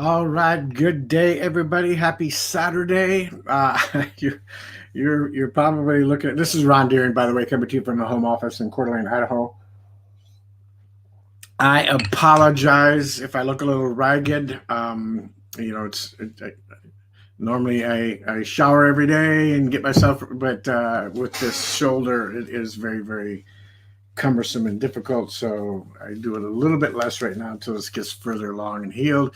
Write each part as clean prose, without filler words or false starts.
All right, good day, everybody. Happy Saturday. You're probably looking at this is Ron Deering, by the way, coming to you from the home office in Coeur d'Alene, Idaho. I apologize if I look a little ragged. Normally I shower every day and get myself, but with this shoulder, it is very, very cumbersome and difficult. So I do it a little bit less right now until this gets further along and healed.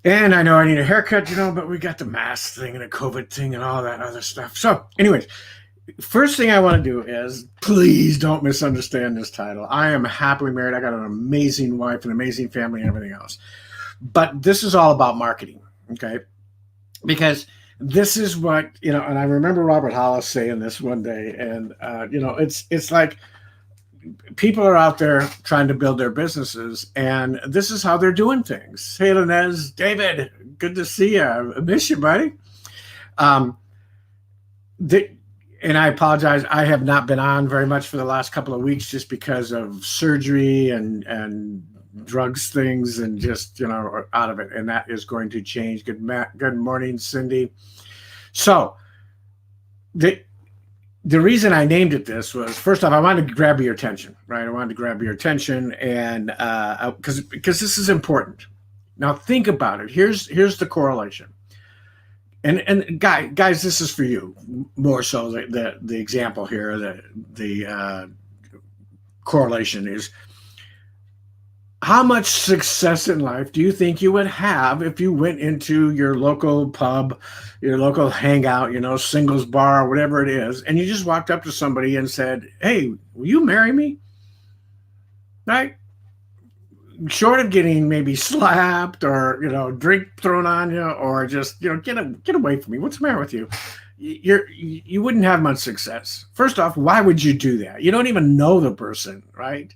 And I know I need a haircut, but we got the mask thing and the COVID thing and all that other stuff. So, anyways, first thing I want to do is please don't misunderstand this title. I am happily married. I got an amazing wife, an amazing family, and everything else. But this is all about marketing, okay? Because this is what, and I remember Robert Hollis saying this one day, and, it's like people are out there trying to build their businesses, and this is how they're doing things. Hey, Linez, David, good to see you. I miss you, buddy. Um, and I apologize. I have not been on very much for the last couple of weeks just because of surgery and drugs things and just out of it. And that is going to change. Good morning, Cindy. So the reason I named it this was, first off, I wanted to grab your attention, right? I wanted to grab your attention, and because this is important. Now think about it. Here's the correlation. And guys, this is for you more so. The example here, the correlation is, how much success in life do you think you would have if you went into your local pub, your local hangout, singles bar, whatever it is, and you just walked up to somebody and said, "Hey, will you marry me?" Right? Short of getting maybe slapped or drink thrown on you, or just get away from me. What's the matter with you? You wouldn't have much success. First off, why would you do that? You don't even know the person, right?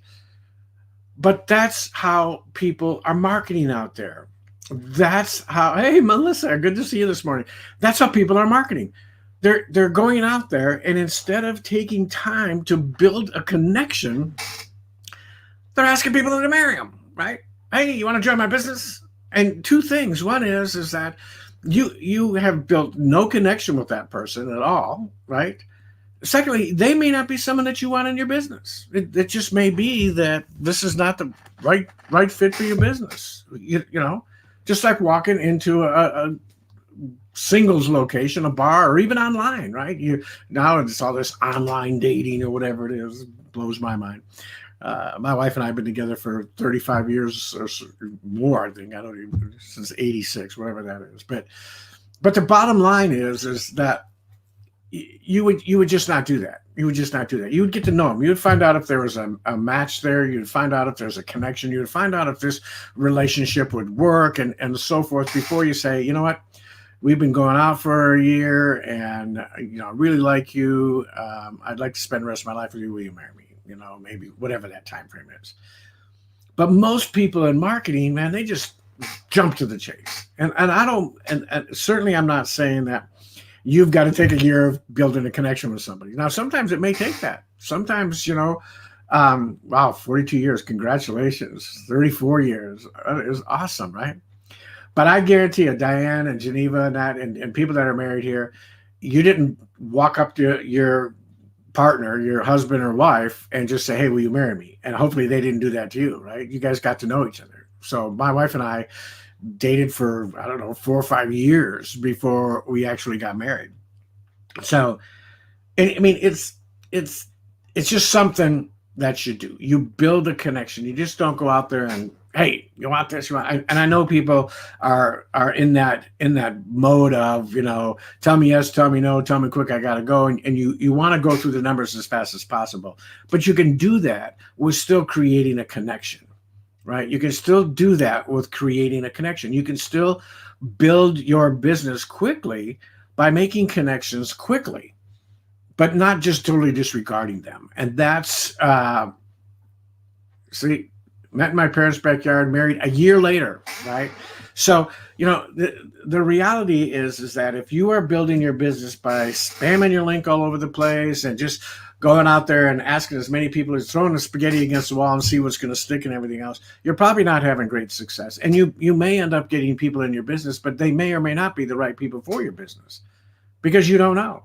But that's how people are marketing out there. That's how, hey, Melissa, good to see you this morning. That's how people are marketing. They're going out there, and instead of taking time to build a connection, they're asking people to marry them, right? Hey, you want to join my business? And two things. One is that you have built no connection with that person at all, right? Secondly, they may not be someone that you want in your business. It just may be that this is not the right fit for your business. Just like walking into a singles location, a bar, or even online, right? Now it's all this online dating or whatever it is. It blows my mind. My wife and I have been together for 35 years or more, I think. I don't even, since 86, whatever that is. But the bottom line is that you would just not do that. You would just not do that. You would get to know them. You would find out if there was a match there. You'd find out if there's a connection. You would find out if this relationship would work and so forth before you say, you know what, we've been going out for a year, and I really like you. I'd like to spend the rest of my life with you. Will you marry me? Maybe whatever that time frame is. But most people in marketing, man, they just jump to the chase. And I don't, and certainly I'm not saying that you've got to take a year of building a connection with somebody. Now, sometimes it may take that. Sometimes, wow, 42 years, congratulations. 34 years, that is awesome, right? But I guarantee you, Diane and Geneva and people that are married here, you didn't walk up to your partner, your husband or wife, and just say, "Hey, will you marry me?" And hopefully they didn't do that to you, right? You guys got to know each other. So my wife and I dated for, I don't know, 4 or 5 years before we actually got married. So, I mean, it's just something that you do. You build a connection. You just don't go out there and, hey, you want this? You want? And I know people are in that mode of, tell me yes, tell me no, tell me quick, I gotta go, and you want to go through the numbers as fast as possible. But you can do that with still creating a connection. Right? You can still do that with creating a connection. You can still build your business quickly by making connections quickly, but not just totally disregarding them. And that's, met in my parents' backyard, married a year later, right? So, the reality is that if you are building your business by spamming your link all over the place and just going out there and asking as many people as throwing the spaghetti against the wall and see what's going to stick and everything else, you're probably not having great success. And you may end up getting people in your business, but they may or may not be the right people for your business because you don't know.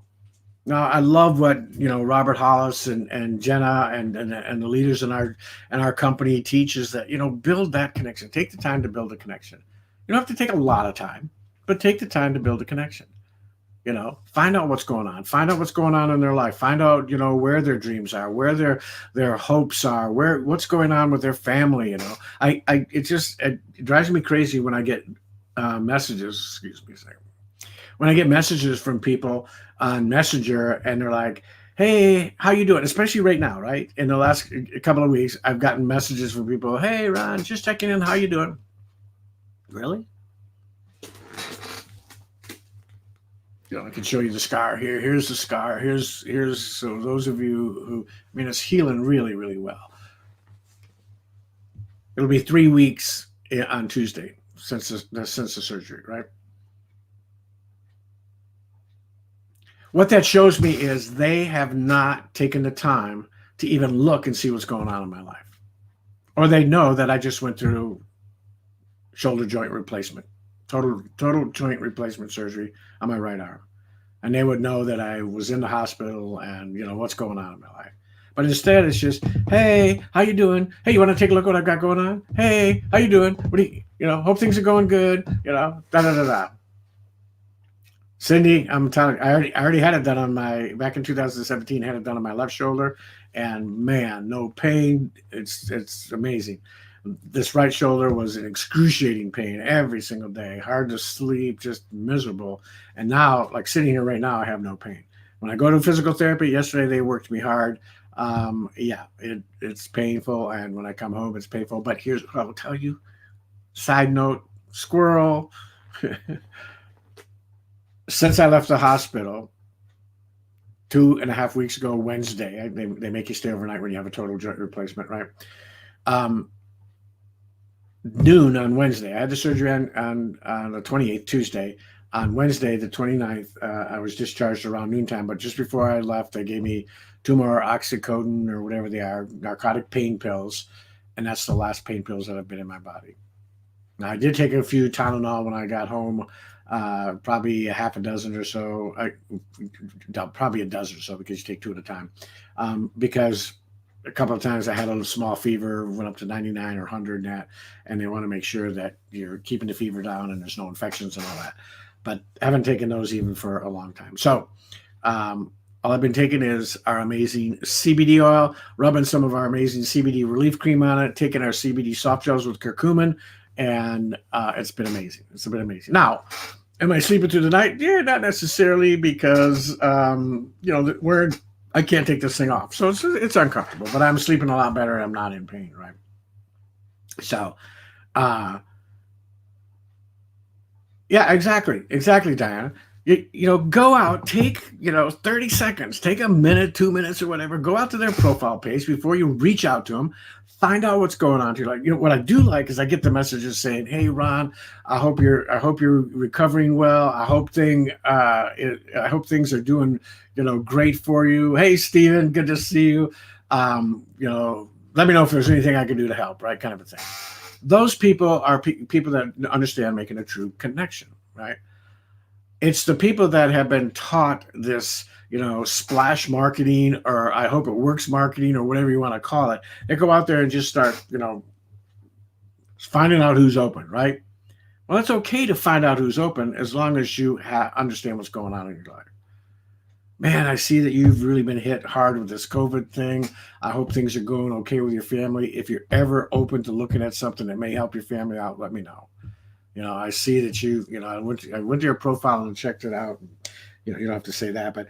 Now, I love what Robert Hollis and Jenna and the leaders in our company teach is that build that connection. Take the time to build a connection. You don't have to take a lot of time, but take the time to build a connection. Find out what's going on. Find out what's going on in their life. Find out where their dreams are, where their hopes are, what's going on with their family. It drives me crazy when I get messages. Excuse me a second. When I get messages from people on Messenger and they're like, hey, how you doing? Especially right now, right? In the last couple of weeks, I've gotten messages from people, hey, Ron, just checking in. How you doing? Really? I can show you the scar here. Here's the scar. Here's so those of you who, it's healing really, really well. It'll be 3 weeks on Tuesday since the surgery, right? What that shows me is they have not taken the time to even look and see what's going on in my life. Or they know that I just went through shoulder joint replacement, total joint replacement surgery on my right arm. And they would know that I was in the hospital and, what's going on in my life. But instead, it's just, hey, how you doing? Hey, you want to take a look at what I've got going on? Hey, how you doing? What do you hope things are going good, da-da-da-da. Cindy, I'm telling you, I already had it done back in 2017, had it done on my left shoulder, and man, no pain. It's amazing. This right shoulder was in excruciating pain every single day, hard to sleep, just miserable. And now, like sitting here right now, I have no pain. When I go to physical therapy, yesterday they worked me hard. It's painful, and when I come home, it's painful. But here's what I will tell you. Side note, squirrel. Since I left the hospital 2.5 weeks ago, Wednesday, they make you stay overnight when you have a total joint replacement, right? Noon on Wednesday. I had the surgery on the 28th, Tuesday. On Wednesday, the 29th, I was discharged around noontime, but just before I left, they gave me 2 more oxycodone or whatever they are, narcotic pain pills, and that's the last pain pills that have been in my body. Now, I did take a few Tylenol when I got home, probably a half a dozen or so, probably a dozen or so because you take 2 at a time, because a couple of times I had a small fever, went up to 99 or 100 and they want to make sure that you're keeping the fever down and there's no infections and all that. But I haven't taken those even for a long time. So all I've been taking is our amazing CBD oil, rubbing some of our amazing CBD relief cream on it, taking our CBD soft gels with curcumin, and it's been amazing. It's been amazing. Now, am I sleeping through the night? Yeah, not necessarily because, I can't take this thing off. So it's uncomfortable, but I'm sleeping a lot better. I'm not in pain, right? So, yeah, exactly, Diana. Go out, take 30 seconds, take a minute, 2 minutes, or whatever. Go out to their profile page before you reach out to them. Find out what's going on. What I do like is I get the messages saying, "Hey, Ron, I hope you're recovering well. I hope things are doing great for you. Hey, Steven, good to see you. Let me know if there's anything I can do to help." Right, kind of a thing. Those people are people that understand making a true connection. Right. It's the people that have been taught this, splash marketing, or I hope it works marketing, or whatever you want to call it. They go out there and just start, finding out who's open, right? Well, it's okay to find out who's open as long as you understand what's going on in your life. Man, I see that you've really been hit hard with this COVID thing. I hope things are going okay with your family. If you're ever open to looking at something that may help your family out, let me know. I see that I went to your profile and checked it out. You don't have to say that, but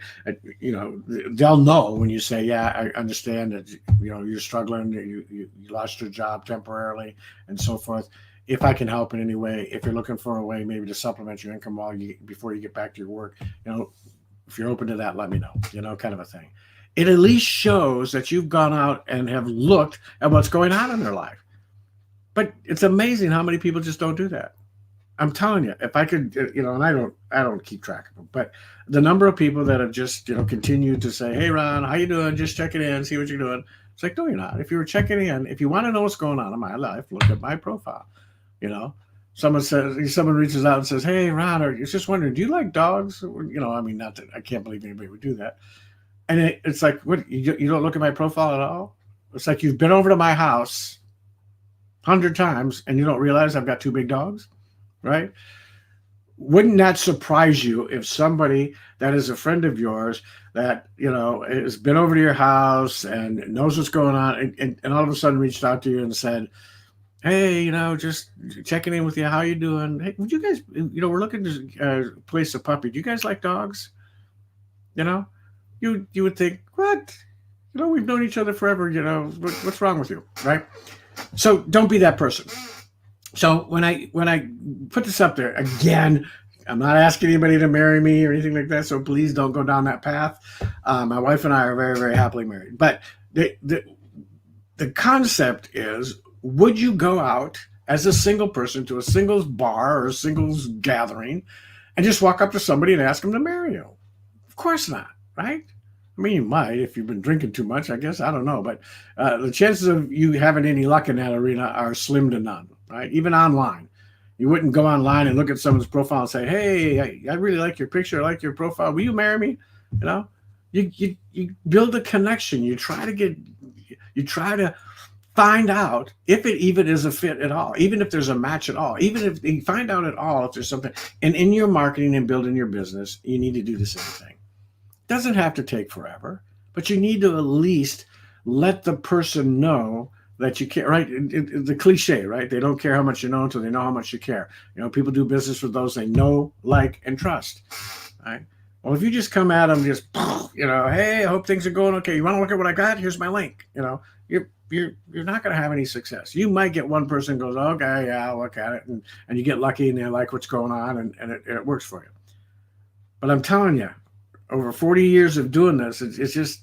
they'll know when you say, yeah, I understand that, you're struggling, you lost your job temporarily and so forth. If I can help in any way, if you're looking for a way maybe to supplement your income before you get back to your work, if you're open to that, let me know, kind of a thing. It at least shows that you've gone out and have looked at what's going on in their life. But it's amazing how many people just don't do that. I'm telling you, if I could, and I don't keep track of them, but the number of people that have just, continued to say, "Hey, Ron, how you doing? Just checking in, see what you're doing." It's like, no, you're not. If you were checking in, if you want to know what's going on in my life, look at my profile. You know, someone reaches out and says, "Hey, Ron, or just wondering, do you like dogs?" I mean, not that I can't believe anybody would do that. And it's like, what? You don't look at my profile at all? It's like you've been over to my house 100 times and you don't realize I've got two big dogs, right? Wouldn't that surprise you if somebody that is a friend of yours that has been over to your house and knows what's going on, and all of a sudden reached out to you and said, "Hey, just checking in with you, how you doing? Hey, would you guys, we're looking to place a puppy. Do you guys like dogs?" you know you would think, what? We've known each other forever. What's wrong with you, right? So don't be that person. So when I put this up there again, I'm not asking anybody to marry me or anything like that. So please don't go down that path. My wife and I are very, very happily married. But the concept is: would you go out as a single person to a singles bar or a singles gathering and just walk up to somebody and ask them to marry you? Of course not, right? I mean, you might if you've been drinking too much, I guess. I don't know. But the chances of you having any luck in that arena are slim to none, right? Even online. You wouldn't go online and look at someone's profile and say, "Hey, I really like your picture. I like your profile. Will you marry me?" You know, you build a connection. You try to find out if it even is a fit at all, even if there's a match at all, even if you find out at all if there's something. And in your marketing and building your business, you need to do the same thing. It doesn't have to take forever, but you need to at least let the person know that you care, right? The cliche, right? They don't care how much you know until they know how much you care. People do business with those they know, like, and trust, right? Well, if you just come at them, just, "Hey, I hope things are going okay. You want to look at what I got? Here's my link." You're not going to have any success. You might get one person goes, "Okay, yeah, I'll look at it," and you get lucky and they like what's going on, and it works for you. But I'm telling you, over 40 years of doing this, it just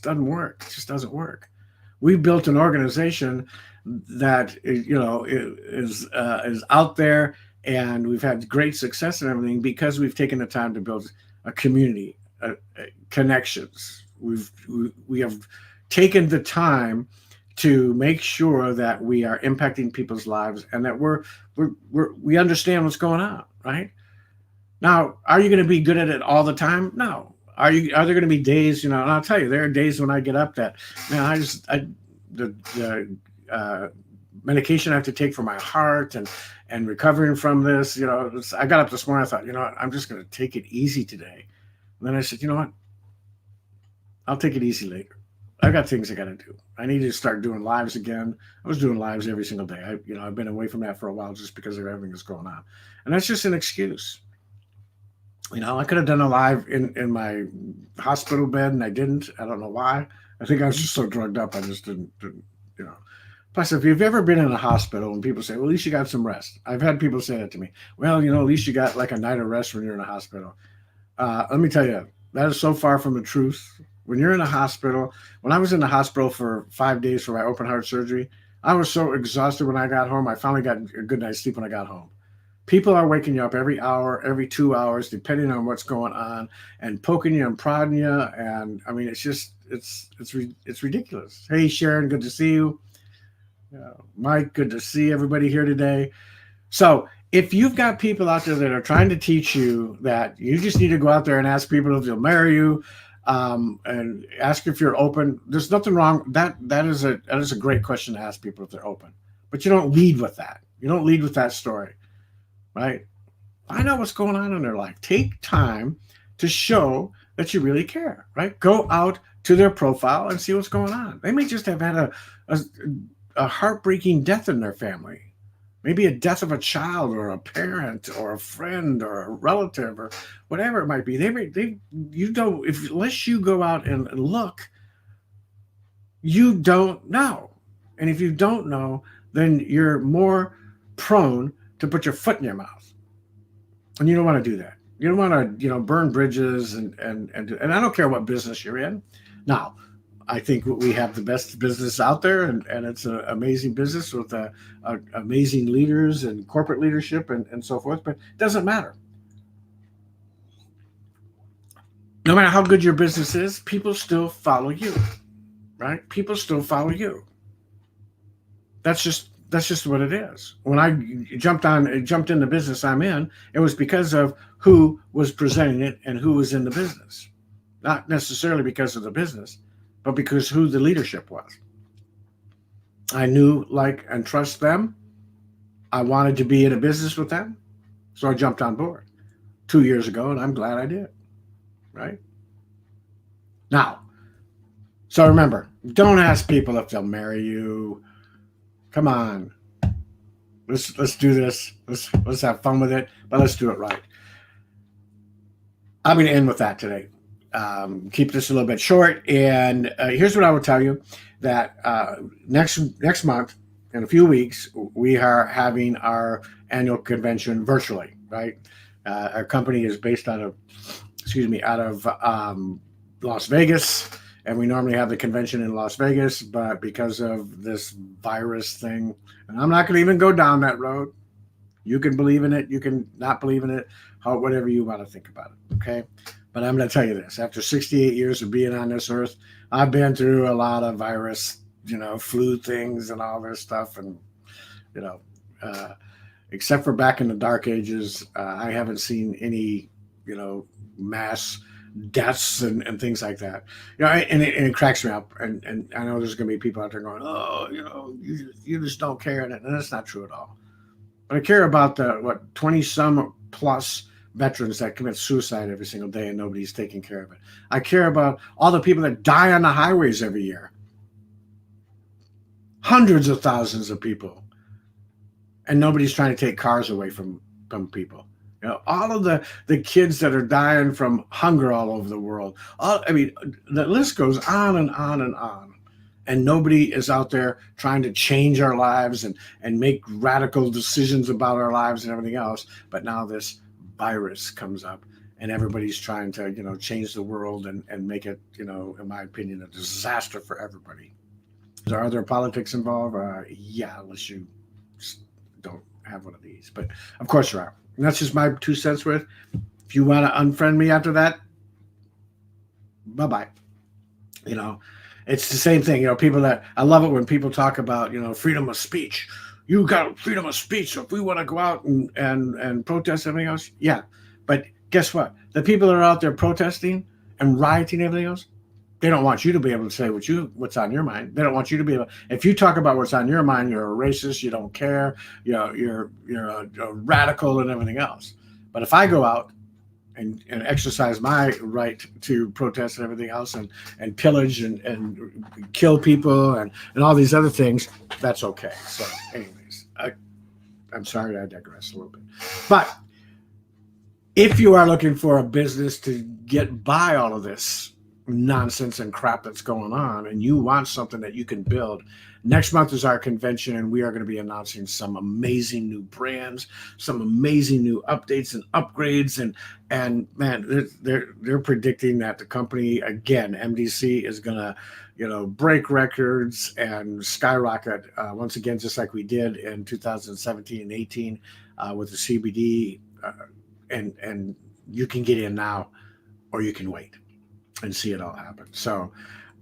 doesn't work. It just doesn't work. We built an organization that is out there, and we've had great success and everything because we've taken the time to build a community, connections. We have taken the time to make sure that we are impacting people's lives and that we understand what's going on, right? Now, are you going to be good at it all the time? No. Are there going to be days, and I'll tell you, there are days when I get up that, man, the medication I have to take for my heart and recovering from this, I got up this morning, I thought, what, I'm just going to take it easy today. And then I said, you know what? I'll take it easy later. I got things I got to do. I need to start doing lives again. I was doing lives every single day. I've been away from that for a while just because of everything that's going on. And that's just an excuse. I could have done a live in my hospital bed, and I didn't. I don't know why. I think I was just so drugged up. I just didn't. Plus, if you've ever been in a hospital and people say, "Well, at least you got some rest." I've had people say that to me. Well, at least you got like a night of rest when you're in a hospital. Let me tell you, that is so far from the truth. When you're in a hospital, when I was in the hospital for 5 days for my open heart surgery, I was so exhausted when I got home. I finally got a good night's sleep when I got home. People are waking you up every hour, every 2 hours, depending on what's going on, and poking you and prodding you. And I mean, it's ridiculous. Hey, Sharon, good to see you. Mike, good to see everybody here today. So if you've got people out there that are trying to teach you that you just need to go out there and ask people if they'll marry you, and ask if you're open, there's nothing wrong. That is a great question to ask people if they're open. But you don't lead with that. You don't lead with that story. Right? Find out what's going on in their life. Take time to show that you really care, right? Go out to their profile and see what's going on. They may just have had a heartbreaking death in their family. Maybe a death of a child or a parent or a friend or a relative or whatever it might be. Unless you go out and look, you don't know. And if you don't know, then you're more prone to put your foot in your mouth, and you don't want to do that. You don't want to, burn bridges and I don't care what business you're in. Now, I think we have the best business out there, and it's an amazing business with amazing leaders and corporate leadership and so forth. But it doesn't matter. No matter how good your business is, people still follow you, right? People still follow you. That's just what it is. When I jumped in the business I'm in, it was because of who was presenting it and who was in the business. Not necessarily because of the business, but because who the leadership was. I knew, like, and trust them. I wanted to be in a business with them, so I jumped on board 2 years ago, and I'm glad I did. Right now, so remember, don't ask people if they'll marry you. Come on, let's do this. Let's have fun with it, but let's do it right. I'm going to end with that today. Keep this a little bit short, and here's what I would tell you: that next month, in a few weeks, we are having our annual convention virtually. Right, our company is based out of Las Vegas, and we normally have the convention in Las Vegas, but because of this virus thing, and I'm not going to even go down that road. You can believe in it, you can not believe in it, whatever you want to think about it. Okay. But I'm going to tell you this: after 68 years of being on this earth, I've been through a lot of virus, flu things and all this stuff. And, except for back in the dark ages, I haven't seen any, mass deaths and things like that. And it cracks me up. And I know there's going to be people out there going, oh, you just don't care. And that's not true at all. But I care about the, 20 some plus veterans that commit suicide every single day and nobody's taking care of it. I care about all the people that die on the highways every year. Hundreds of thousands of people. And nobody's trying to take cars away from people. All of the kids that are dying from hunger all over the world. The list goes on and on and on. And nobody is out there trying to change our lives and make radical decisions about our lives and everything else. But now this virus comes up and everybody's trying to, change the world and make it, in my opinion, a disaster for everybody. Are there politics involved? Yeah, unless you don't have one of these. But of course there are. And that's just my 2 cents worth. If you want to unfriend me after that, bye-bye. It's the same thing. People that, I love it when people talk about, freedom of speech. You got freedom of speech. So if we want to go out and protest everything else, yeah. But guess what? The people that are out there protesting and rioting and everything else, they don't want you to be able to say what's on your mind. They don't want you to be able. If you talk about what's on your mind, you're a racist. You don't care. You're a radical and everything else. But if I go out and exercise my right to protest and everything else and pillage and kill people and all these other things, that's okay. So, anyways, I'm sorry I digress a little bit, but if you are looking for a business to get by all of this nonsense and crap that's going on, and you want something that you can build, next month is our convention, and we are going to be announcing some amazing new brands, some amazing new updates and upgrades, and man, they're predicting that the company, again, MDC, is going to break records and skyrocket once again, just like we did in 2017 and 18 with the CBD, and you can get in now, or you can wait and see it all happen. So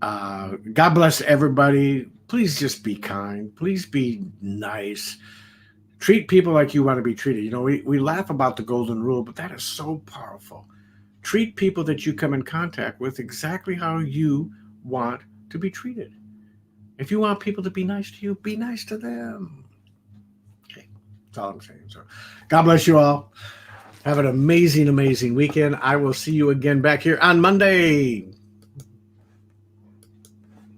God bless everybody. Please just be kind. Please be nice. Treat people like you want to be treated. We laugh about the golden rule, but that is so powerful. Treat people that you come in contact with exactly how you want to be treated. If you want people to be nice to you, be nice to them. Okay, that's all I'm saying. So God bless you all. Have an amazing, amazing weekend. I will see you again back here on Monday.